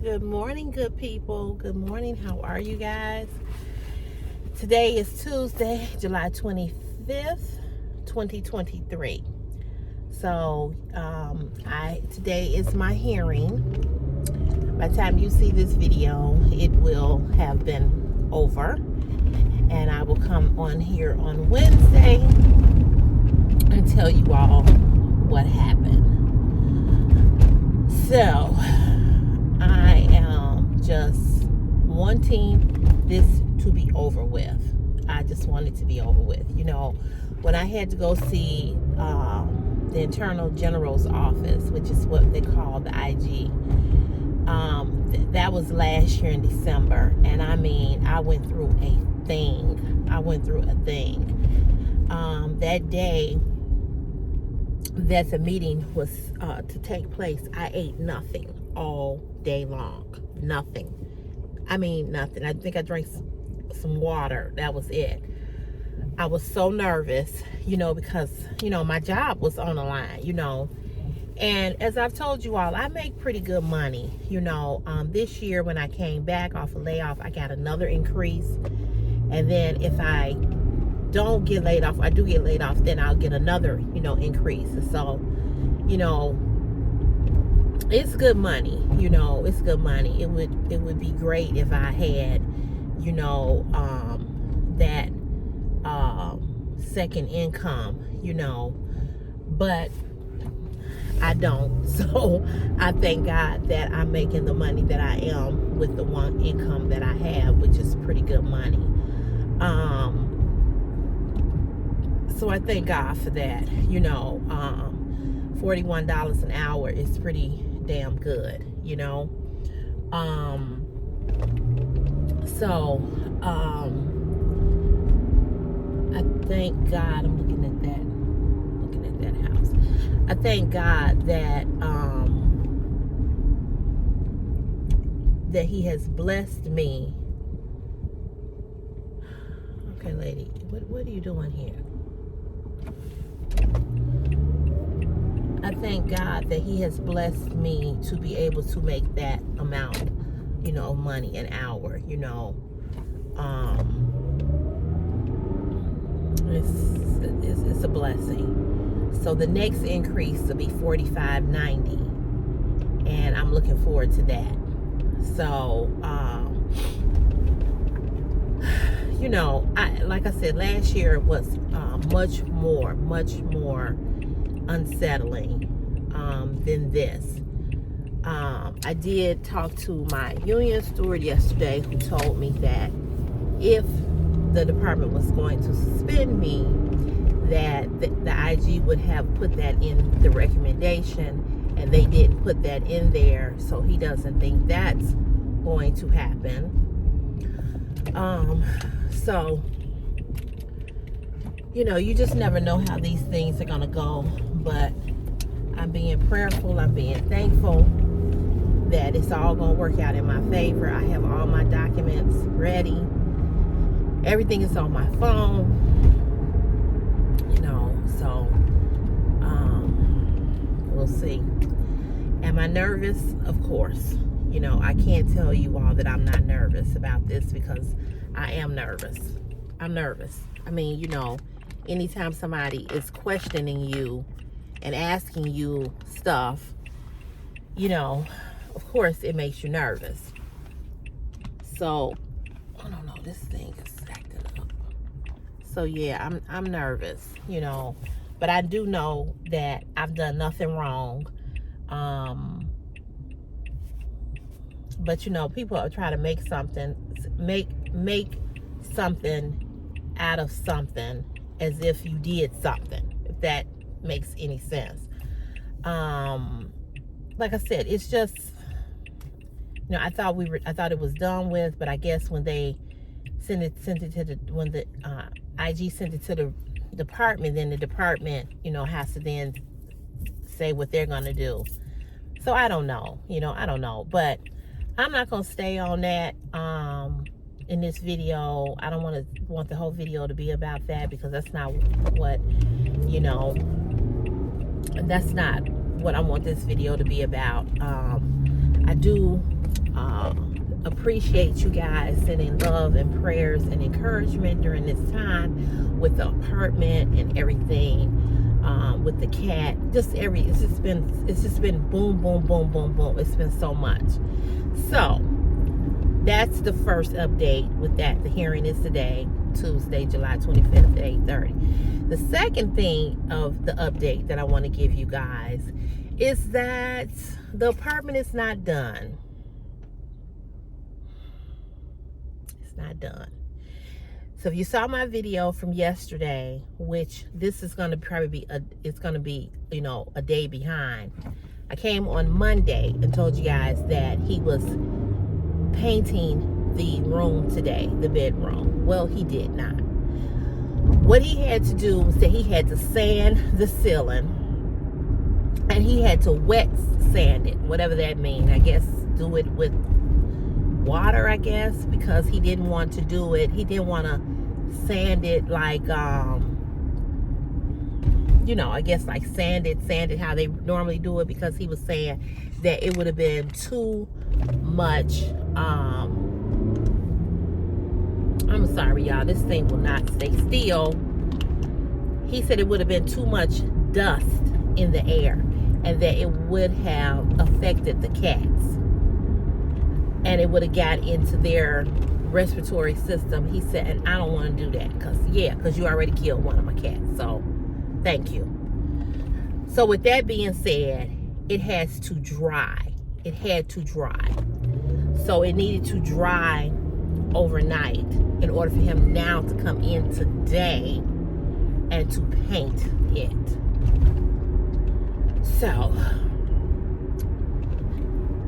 Good morning, good people. Good morning. How are you guys? Today is Tuesday, July 25th, 2023. So, today is my hearing. By the time you see this video, it will have been over, and I will come on here on Wednesday and tell you all what happened. So, I am just wanting this to be over with. I just want it to be over with. You know, when I had to go see the Internal General's office, which is what they call the IG, that was last year in December. And I mean, I went through a thing. That day that the meeting was to take place, I ate nothing all day long. Nothing. I mean, nothing. I think I drank some water. That was it. I was so nervous, because, my job was on the line, And as I've told you all, I make pretty good money, This year when I came back off a layoff, I got another increase. And then if I don't get laid off, I do get laid off, then I'll get another, increase. So, it's good money, it's good money. It would be great if I had, that second income, but I don't. So I thank God that I'm making the money that I am with the one income that I have, which is pretty good money. So I thank God for that. $41 an hour is pretty damn good, I thank God. I'm looking at that house. I thank God that that He has blessed me. Okay, lady, what are you doing here? I thank God that He has blessed me to be able to make that amount, of money an hour, It's a blessing. So the next increase will be $45.90, and I'm looking forward to that. So, like I said, last year was much more unsettling than this. I did talk to my union steward yesterday, who told me that if the department was going to suspend me, that the IG would have put that in the recommendation, and they didn't put that in there, so he doesn't think that's going to happen. So, you just never know how these things are going to go, but I'm being prayerful, I'm being thankful that it's all going to work out in my favor. I have all my documents ready. Everything is on my phone, so we'll see. Am I nervous? Of course. I can't tell you all that I'm not nervous about this, because I am nervous. I'm nervous. I mean, anytime somebody is questioning you and asking you stuff, of course it makes you nervous. So, I don't know, this thing is acting up. So yeah, I'm nervous, but I do know that I've done nothing wrong. But people are trying to make something out of something as if you did something, if that makes any sense. Like I said, it's just, I thought it was done with, but I guess when they sent it to when the IG sent it to the department, then the department, has to then say what they're gonna do. So I don't know, but I'm not gonna stay on that in this video. I don't want the whole video to be about that, because that's not what, that's not what I want this video to be about. I do appreciate you guys sending love and prayers and encouragement during this time with the apartment and everything, with the cat. It's just been boom, boom, boom, boom, boom. It's been so much. So that's the first update with that. The hearing is today, Tuesday, July 25th at 8:30. The second thing of the update that I want to give you guys is that the apartment is not done. It's not done. So if you saw my video from yesterday, which this is going to probably be a day behind. I came on Monday and told you guys that he was painting the room today, the bedroom. Well, he did not. What he had to do was that he had to sand the ceiling, and he had to wet sand it, whatever that means. I guess do it with water, I guess, because he didn't want to do it. He didn't want to sand it like, I guess like sand it how they normally do it, because he was saying that it would have been too much. I'm sorry, y'all. This thing will not stay still. He said it would have been too much dust in the air, and that it would have affected the cats, and it would have got into their respiratory system. He said, and I don't want to do that because you already killed one of my cats. So thank you. So with that being said, it has to dry. It had to dry. So it needed to dry overnight in order for him now to come in today and to paint it. So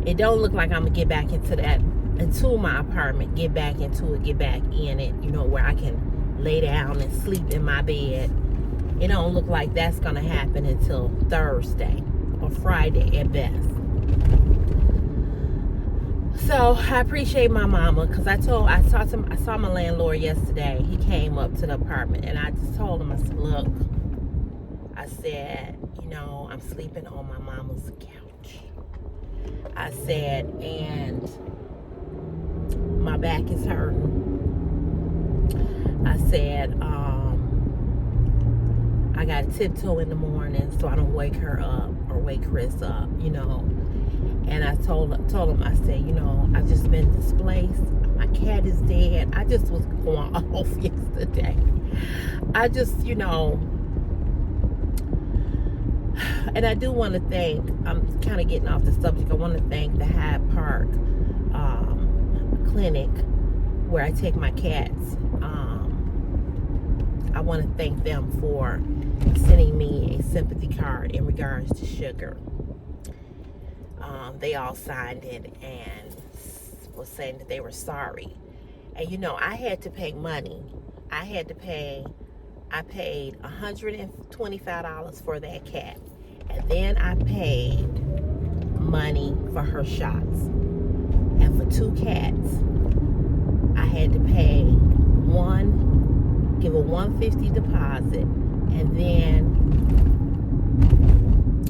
it don't look like I'm gonna get back into my apartment, get back in it, where I can lay down and sleep in my bed. It don't look like that's gonna happen until Thursday or Friday at best. So I appreciate my mama, because I saw my landlord yesterday. He came up to the apartment, and I just told him, I said, look, I said, I'm sleeping on my mama's couch. I said, and my back is hurting. I said, I got to tiptoe in the morning so I don't wake her up or wake Chris up, And I told him, I said, I've just been displaced. My cat is dead. I just was going off yesterday. I just, and I do want to thank, I'm kind of getting off the subject, I want to thank the Hyde Park clinic where I take my cats. I want to thank them for sending me a sympathy card in regards to Sugar. They all signed it and was saying that they were sorry. And I had to pay money. I paid $125 for that cat. And then I paid money for her shots. And for 2 cats, I had to give a $150 deposit, and then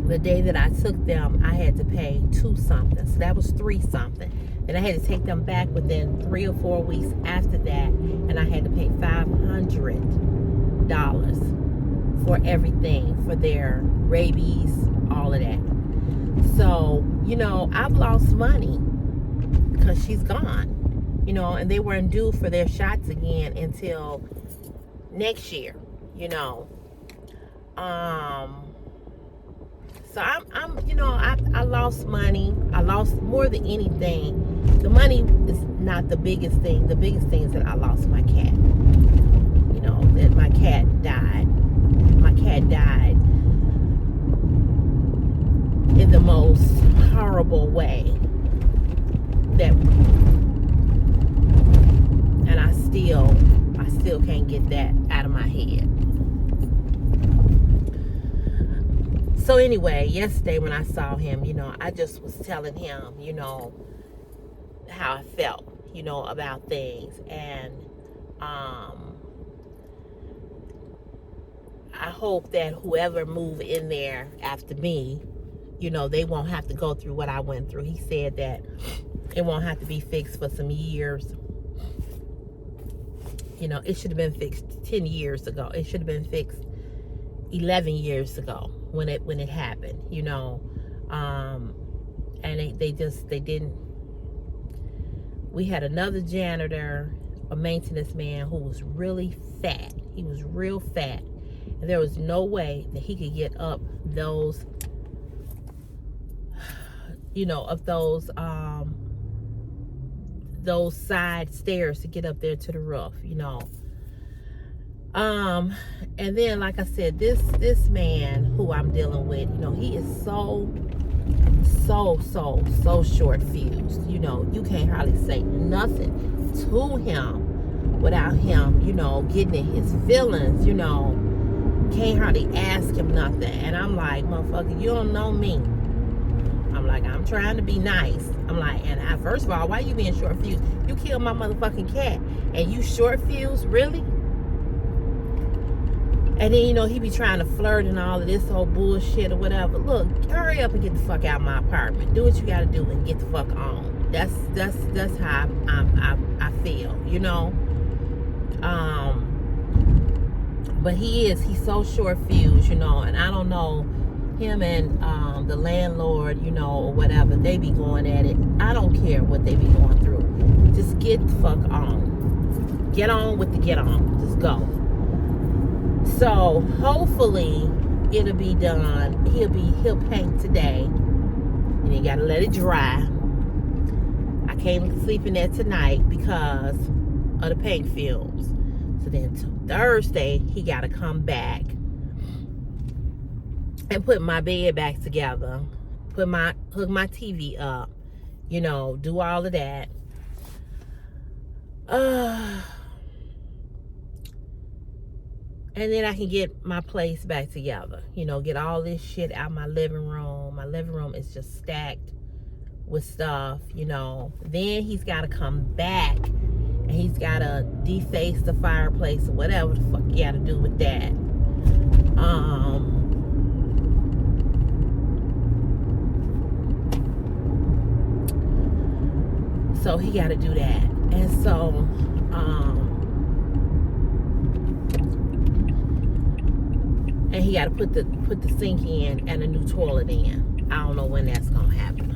the day that I took them, I had to pay $2 something. So that was $3 something. Then I had to take them back within 3 or 4 weeks after that, and I had to pay $500 for everything, for their rabies, all of that. So, I've lost money because she's gone, and they weren't due for their shots again until next year, So I lost money. I lost more than anything. The money is not the biggest thing. The biggest thing is that I lost my cat. That my cat died. My cat died in the most horrible way. And I still can't get that out of my head. So anyway, yesterday when I saw him, I just was telling him, how I felt, about things. And I hope that whoever move in there after me, they won't have to go through what I went through. He said that It won't have to be fixed for some years. You know, it should have been fixed 10 years ago. It should have been fixed 11 years ago when it happened, you know. And they didn't. We had another janitor, a maintenance man, who was really fat. He was real fat. And there was no way that he could get up those, you know, up those side stairs to get up there to the roof, you know. And then, like I said, this man who I'm dealing with, you know, he is so short fused. You know, you can't hardly say nothing to him without him, you know, getting in his feelings, you know. Can't hardly ask him nothing. And I'm like, motherfucker, you don't know me. I'm like, I'm trying to be nice. I'm like, first of all, why you being short fused? You killed my motherfucking cat and you short fused? Really? And then, you know, he be trying to flirt and all of this whole bullshit or whatever. Look, hurry up and get the fuck out of my apartment. Do what you gotta do and get the fuck on. That's how I feel, you know. But he's so short fused, you know, and I don't know, him and the landlord, you know, or whatever, they be going at it. I don't care what they be going through. Just get the fuck on. Get on with the get on. Just go. So hopefully it'll be done. He'll paint today, and you gotta let it dry. I can't sleep in there tonight because of the paint fumes. So then Thursday he gotta come back and put my bed back together, hook my TV up, you know, do all of that. And then I can get my place back together. You know, get all this shit out my living room. My living room is just stacked with stuff, you know. Then he's got to come back and he's got to deface the fireplace or whatever the fuck you got to do with that. So he got to do that. And so, and he got to put the sink in and a new toilet in. I don't know when that's gonna happen.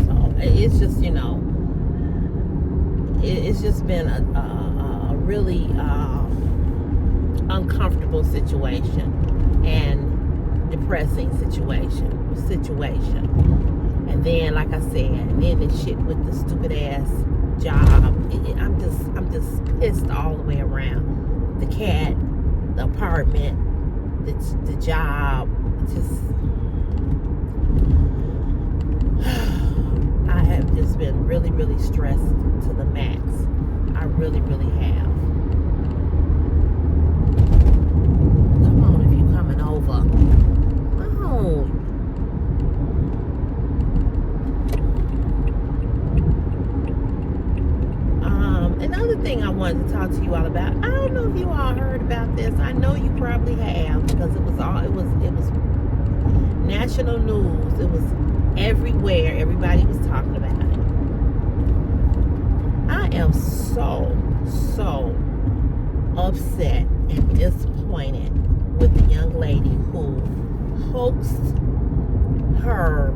So it's just, you know, it's just been a really uncomfortable situation and depressing situation. And then, like I said, and then this shit with the stupid ass job. I'm just pissed all the way around. The cat, the apartment, the job. Just I have just been really stressed to the max. I really have. Come on, if you're coming over. Oh. Another thing I wanted to talk to you all about. I don't know if you all heard about this. I know you probably have, because it was national news. It was everywhere. Everybody was talking about it. I am so upset and disappointed with the young lady who hoaxed her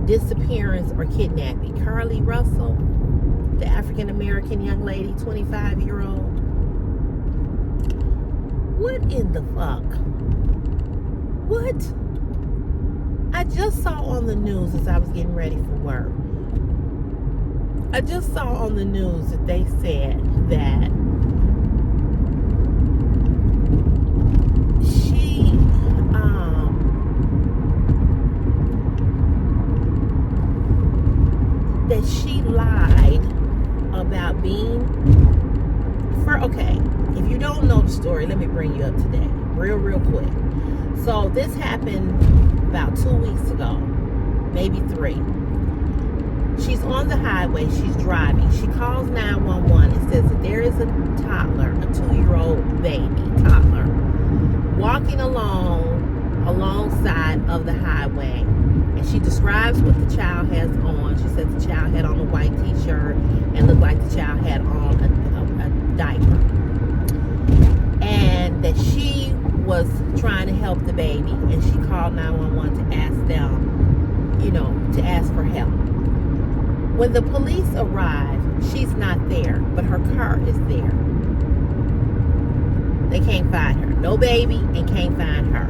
disappearance or kidnapping. Carly Russell, the African-American young lady, 25-year-old. What in the fuck? What? I just saw on the news as I was getting ready for work. I just saw on the news that they said that she lied about being okay, if you don't know the story, let me bring you up to date real quick. So this happened about 2 weeks ago, maybe 3. She's on the highway, she's driving, she calls 911 and says that there is a toddler, a 2-year-old baby toddler, walking along alongside of the highway. And she describes what the child has on. She says the child had on a white t-shirt and looked like the child had on a diaper. And that she was trying to help the baby, and she called 911 to ask them, to ask for help. When the police arrive, she's not there, but her car is there. They can't find her. No baby, and can't find her.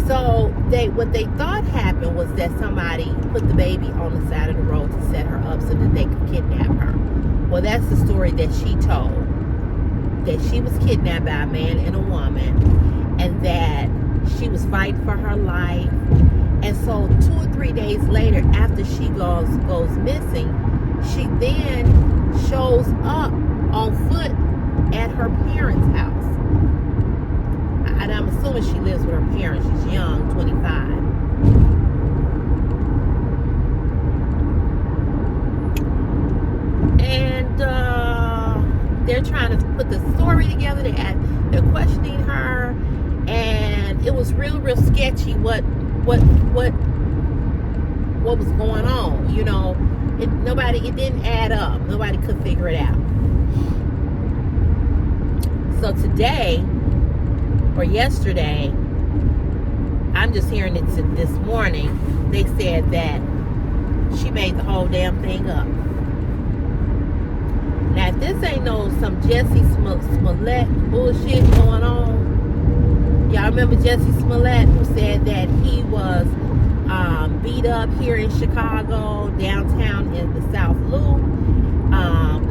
So what they thought happened was that somebody put the baby on the side of the road to set her up so that they could kidnap her. Well, that's the story that she told. That she was kidnapped by a man and a woman, and that she was fighting for her life. And so 2 or 3 days later, after she goes missing, she then shows up on foot at her parents' house. And I'm assuming she lives with her parents. She's young, 25. And they're trying to put the story together. They're questioning her, and it was real sketchy what was going on. It didn't add up. Nobody could figure it out. So today, or yesterday, I'm just hearing it this morning, they said that she made the whole damn thing up. Now, if this ain't some Jussie Smollett bullshit going on, y'all remember Jussie Smollett, who said that he was beat up here in Chicago, downtown in the South Loop,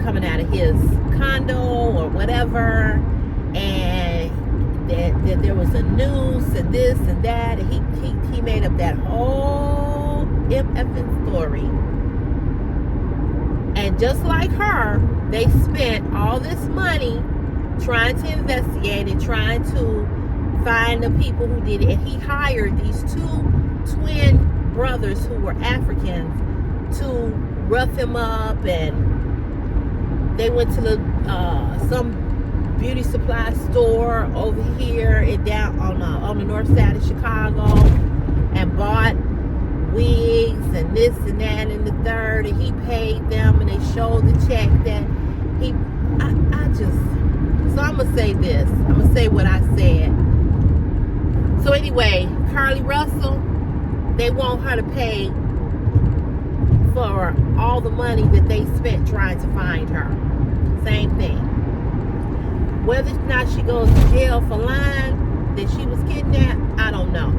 coming out of his condo or whatever, and that there was a noose and this and that, and he made up that whole effing story. And just like her, they spent all this money trying to investigate and trying to find the people who did it. And he hired these 2 twin brothers who were Africans to rough him up, and they went to some beauty supply store over here and down on the north side of Chicago, and bought wigs and this and that and the third, and he paid them, and they showed the check that so I'm gonna say this. I'm gonna say what I said. So anyway, Carly Russell, they want her to pay for all the money that they spent trying to find her. Same thing. Whether or not she goes to jail for lying that she was kidnapped, I don't know.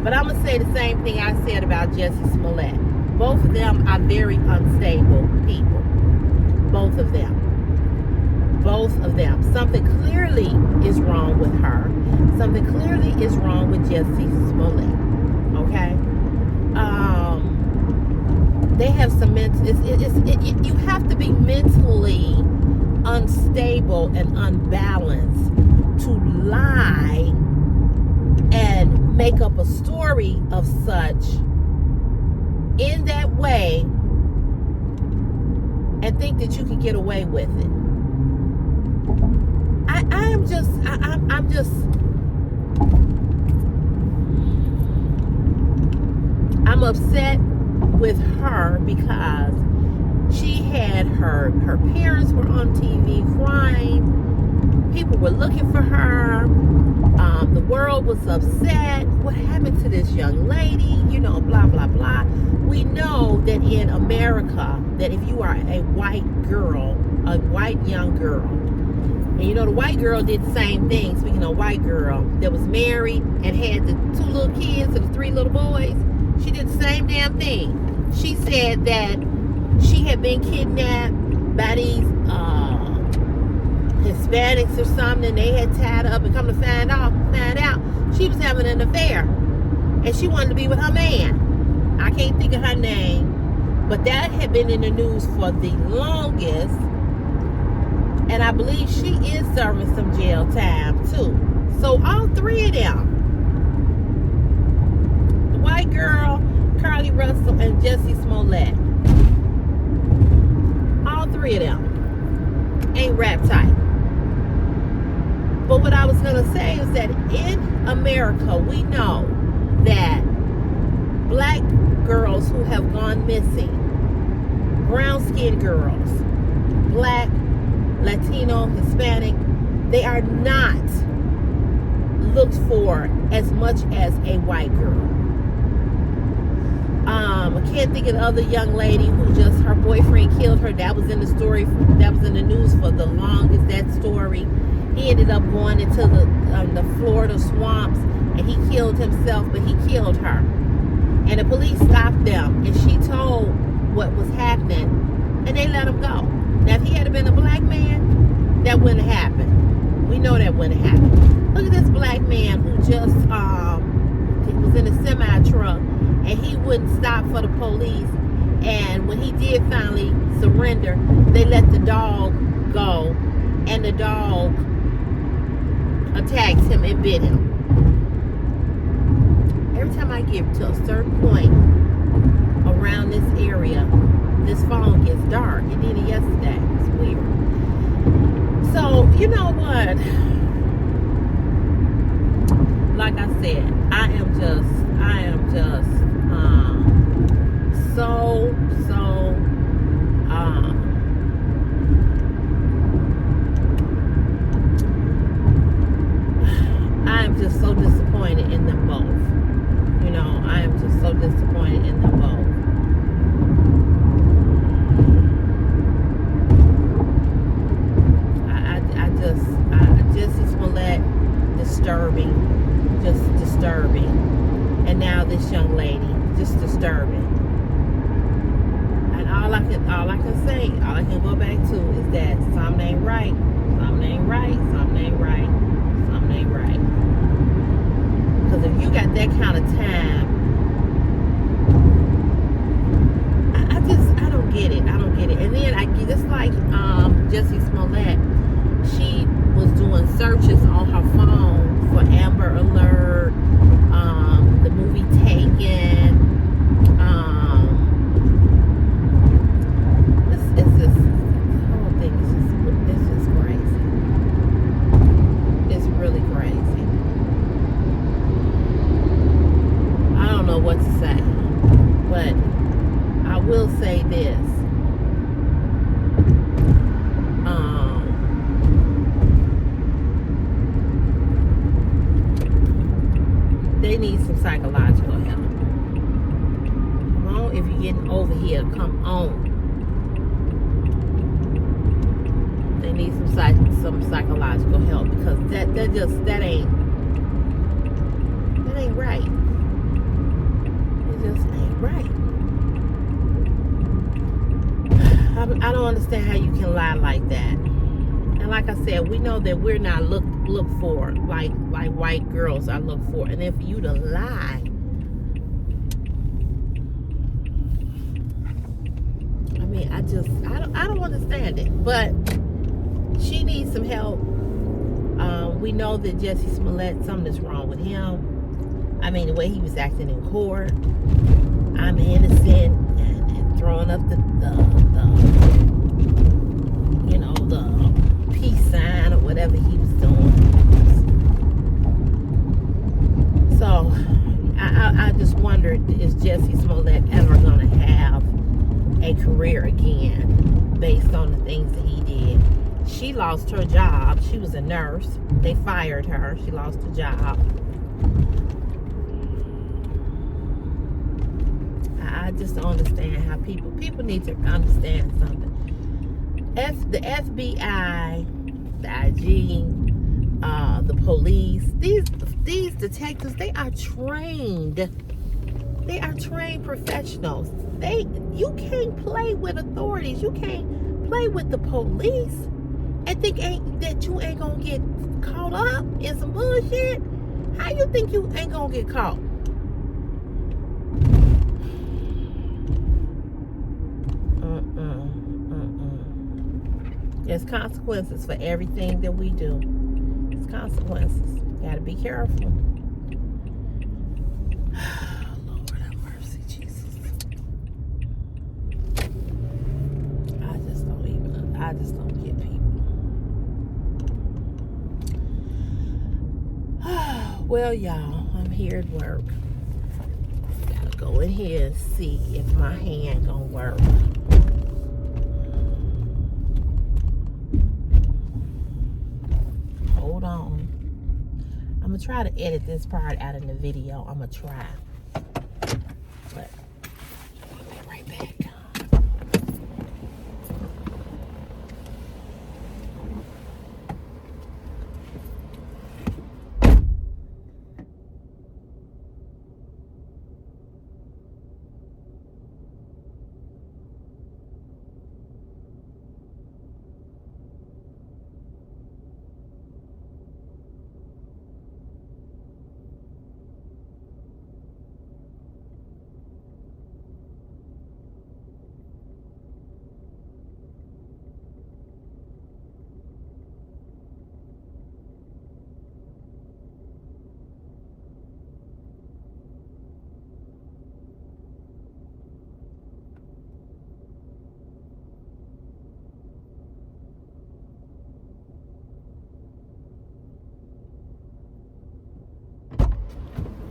But I'm going to say the same thing I said about Jussie Smollett. Both of them are very unstable people. Both of them. Something clearly is wrong with her. Something clearly is wrong with Jussie Smollett. Okay? They have some you have to be mentally unstable and unbalanced to lie and make up a story of such in that way and think that you can get away with it. I'm upset with her because she had her parents were on TV crying. People were looking for her. The world was upset. What happened to this young lady? Blah, blah, blah. We know that in America, that if you are a white girl, a white young girl, and the white girl did the same thing, speaking of white girl, that was married and had the 2 little kids and the 3 little boys, she did the same damn thing. She said that she had been kidnapped by these Hispanics or something. They had tied her up, and come to find out she was having an affair, and she wanted to be with her man. I can't think of her name, but that had been in the news for the longest, and I believe she is serving some jail time too. So all 3 of them, the white girl, Carly Russell, and Jussie Smollett, all 3 of them ain't rap tight. But what I was going to say is that in America, America, we know that black girls who have gone missing, brown-skinned girls, black, Latino, Hispanic, they are not looked for as much as a white girl. I can't think of the other young lady who just, her boyfriend killed her. That was in the story, that was in the news for the longest, that story. He ended up going into the Florida swamps, and he killed himself, but he killed her. And the police stopped them, and she told what was happening, and they let him go. Now, if he had been a black man, that wouldn't have happened. We know that wouldn't have happened. Look at this black man who just was in a semi-truck, and he wouldn't stop for the police. And when he did finally surrender, they let the dog go, and the dog attacked him and bit him. Every time I get to a certain point around this area, this phone gets dark. It did it yesterday. It's weird. So, you know what? Like I said, I am just I am just so disappointed in them both. You know, I am just so disappointed in them both. Jesse Smollett, disturbing, just disturbing. And now this young lady, just disturbing. And all I can say, all I can go back to is that something ain't right, something ain't right, something ain't right, something ain't right. Because if you got that kind of time, I don't get it. I don't get it. And then just like Jesse Smollett, she was doing searches on her phone for Amber Alert, the movie Taken. It's just, the whole thing is just crazy. It's really crazy. I don't know what to say, but I will say this. They need some psychological help. Come on, if you're getting over here, come on. They need some psychological help, because that ain't right. It just ain't right. I don't understand how you can lie like that. And like I said, we know that we're not looked for like white girls are looked for. And then for you to lie, I mean, I don't understand it. But she needs some help. We know that Jesse Smollett, something is wrong with him. I mean, the way he was acting in court, I'm innocent, and throwing up the peace sign or whatever he was doing. So I just wondered, is Jesse Smollett ever gonna have a career again based on the things that he did? She lost her job. She was a nurse. They fired her. She lost her job. I just don't understand how people need to understand something. The FBI, the IG, the police, these detectives, they are trained. They are trained professionals. You can't play with authorities. You can't play with the police and think that you ain't gonna get caught up in some bullshit. How you think you ain't gonna get caught? There's consequences for everything that we do. There's consequences. You gotta be careful. Lord have mercy, Jesus. I just don't get people. Well, y'all, here at work. Gotta go in here and see if my hand gonna work. Hold on. I'm gonna try to edit this part out in the video. I'm gonna try. But I'll be right back.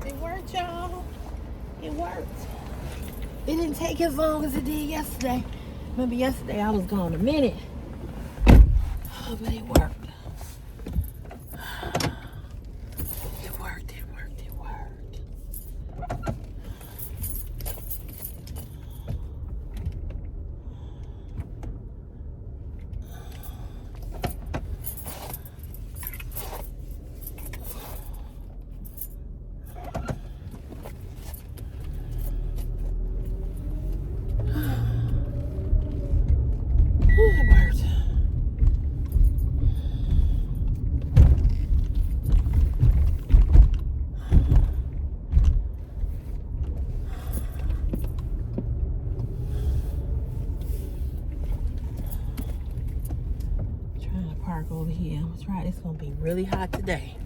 It worked, y'all. It worked. It didn't take as long as it did yesterday. Remember yesterday I was gone a minute. Oh, but it worked. It worked, it worked, it worked. Ooh, it worked. Trying to park over here. I'm gonna try. It's gonna be really hot today.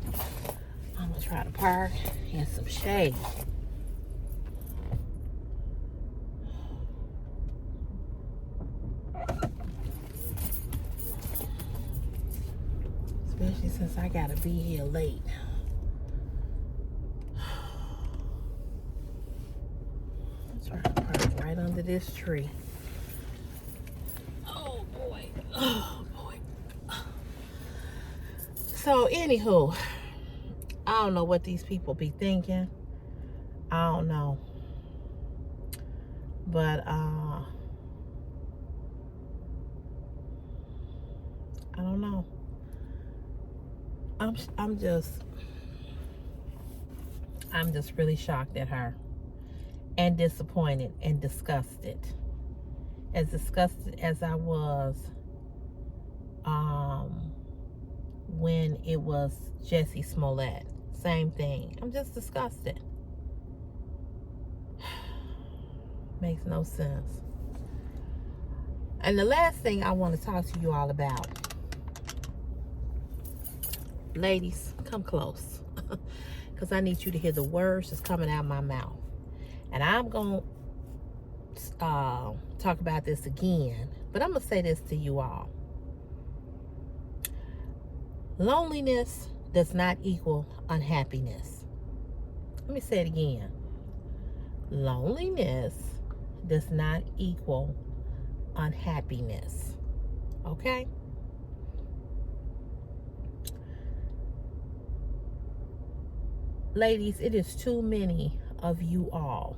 I'm gonna try to park in some shade. Especially since I gotta be here late. I'm trying to park right under this tree. Oh boy. Oh boy. So anywho, I don't know what these people be thinking. I don't know. But I don't know. I'm just really shocked at her and disappointed and disgusted. As disgusted as I was when it was Jesse Smollett. Same thing. I'm just disgusted. Makes no sense. And the last thing I want to talk to you all about. Ladies, come close. Because I need you to hear the words that's coming out of my mouth. And I'm going to talk about this again. But I'm going to say this to you all. Loneliness does not equal unhappiness. Let me say it again. Loneliness does not equal unhappiness. Okay? Ladies, it is too many of you all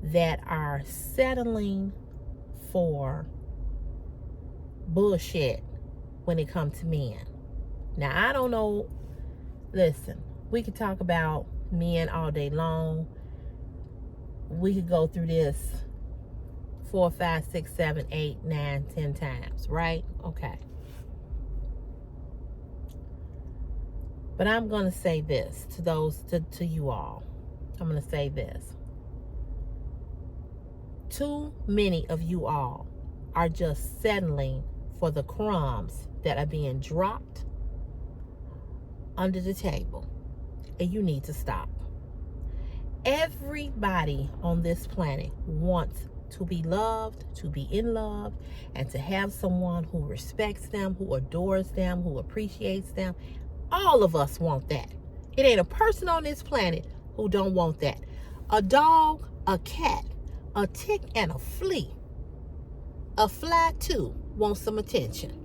that are settling for bullshit when it comes to men. Now, I don't know. Listen, we could talk about men all day long. We could go through this 4, 5, 6, 7, 8, 9, 10 times, right? Okay. But I'm going to say this to you all. I'm going to say this. Too many of you all are just settling for the crumbs that are being dropped under the table. And you need to stop. Everybody on this planet wants to be loved, to be in love, and to have someone who respects them, who adores them, who appreciates them. All of us want that. It ain't a person on this planet who don't want that. A dog, a cat, a tick, and a flea. A fly too wants some attention.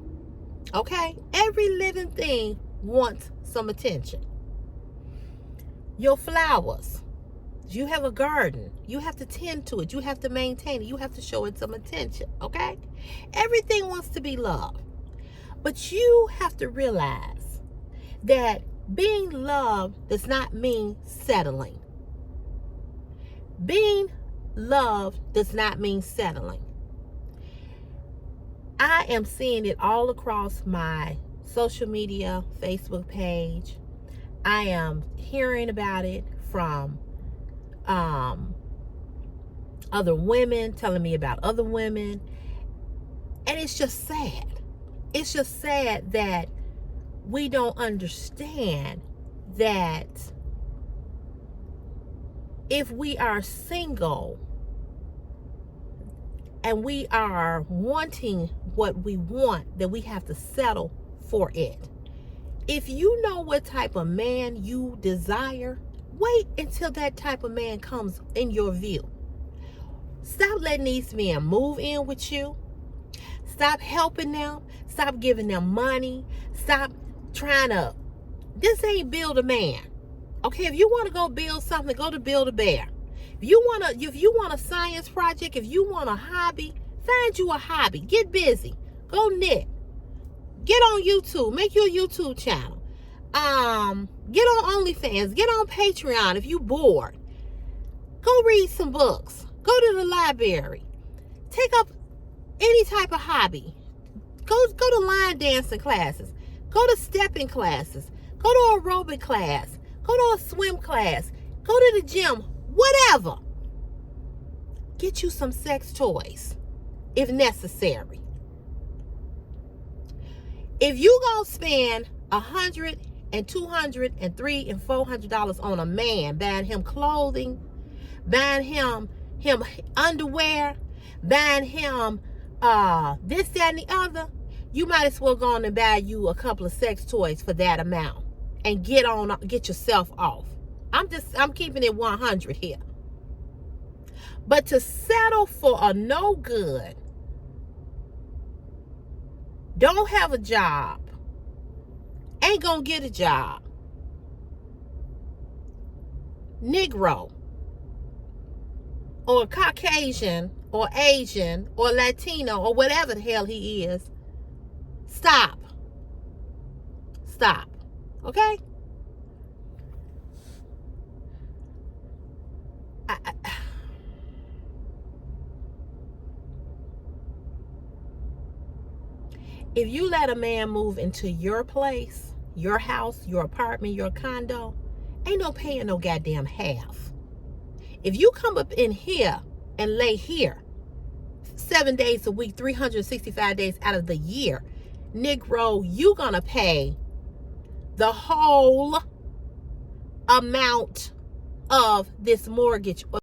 Okay? Every living thing wants some attention. Your flowers. You have a garden. You have to tend to it. You have to maintain it. You have to show it some attention. Okay? Everything wants to be loved. But you have to realize that being loved does not mean settling. Being loved does not mean settling. I am seeing it all across my social media, Facebook page. I am hearing about it from other women telling me about other women. And it's just sad. It's just sad that we don't understand that if we are single and we are wanting what we want, that we have to settle for it. If you know what type of man you desire, wait until that type of man comes in your view. Stop letting these men move in with you. Stop helping them. Stop giving them money. Stop trying to. This ain't build a man. Okay, if you want to go build something, go to Build a Bear. If you want a science project, if you want a hobby, find you a hobby. Get busy. Go knit. Get on YouTube. Make you a YouTube channel. Get on OnlyFans. Get on Patreon if you bored. Go read some books. Go to the library. Take up any type of hobby. Go to line dancing classes. Go to stepping classes. Go to aerobic class. Go to a swim class. Go to the gym. Whatever. Get you some sex toys if necessary. If you gonna spend $100 and $200 and $300 and $400 on a man, buying him clothing, buying him underwear, buying him this, that, and the other, you might as well go on and buy you a couple of sex toys for that amount and get yourself off. I'm keeping it 100 here. But to settle for a no good, don't have a job, ain't gonna get a job, Negro, or Caucasian, or Asian, or Latino, or whatever the hell he is, stop. Stop. Okay? If you let a man move into your place, your house, your apartment, your condo, ain't no paying no goddamn half. If you come up in here and lay here 7 days a week, 365 days out of the year, Negro, you gonna pay the whole amount of this mortgage